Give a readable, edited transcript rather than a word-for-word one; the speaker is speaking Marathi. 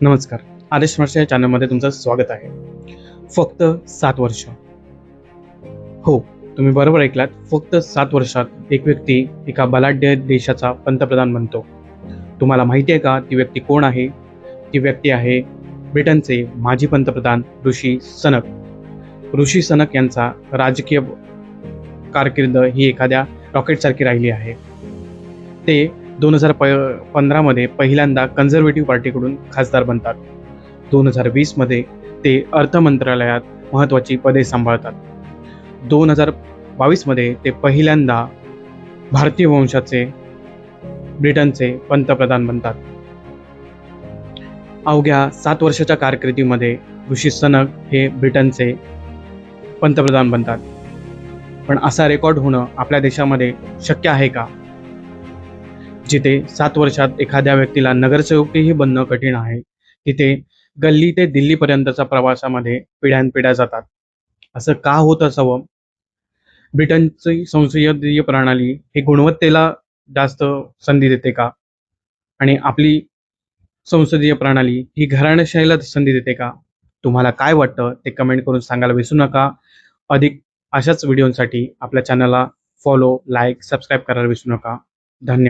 नमस्कार. आदेश मास्टर या चॅनलमध्ये तुमचं स्वागत आहे. फक्त 7 वर्ष. हो, तुम्ही बरोबर ऐकलात. फक्त 7 वर्षात एक व्यक्ती एका बलाढ्य देशाचा पंतप्रधान बनतो. तुम्हाला माहिती आहे का ती व्यक्ती कोण आहे? ती व्यक्ती आहे ब्रिटनचे माजी पंतप्रधान ऋषी सनक. ऋषी सनक यांचा राजकीय कारकीर्द ही एखाद्या रॉकेटसारखी राहिली आहे. ते 2015 पहिल्यांदा कन्झर्वेटिव्ह पार्टीकडून खासदार बनतात. 2020 ते अर्थ मंत्रालयात महत्त्वाची पदे सांभाळतात. 2022 ते पहिल्यांदा भारतीय वंशाचे ब्रिटनचे पंतप्रधान बनतात. अवघ्या 7 वर्षाच्या कारकिर्दीमध्ये ऋषी सनक हे ब्रिटनचे पंतप्रधान बनतात. पण असा रेकॉर्ड होणं आपल्या देशामध्ये शक्य आहे का? जिथे 7 वर्षात एखाद्या व्यक्तीला नगरसेवकही बनणं कठीण आहे, तिथे गल्ली ते दिल्लीपर्यंतच्या प्रवासामध्ये पिढ्यानपिढ्या जातात. असं का होत असावं? ब्रिटनची संसदीय प्रणाली ही गुणवत्तेला जास्त संधी देते का? आणि आपली संसदीय प्रणाली ही घराणेशाहीला संधी देते का? तुम्हाला काय वाटतं ते कमेंट करून सांगायला विसरू नका. अधिक अशाच व्हिडिओसाठी आपल्या चॅनलला फॉलो, लाईक, सबस्क्राईब करायला विसरू नका. धन्यवाद.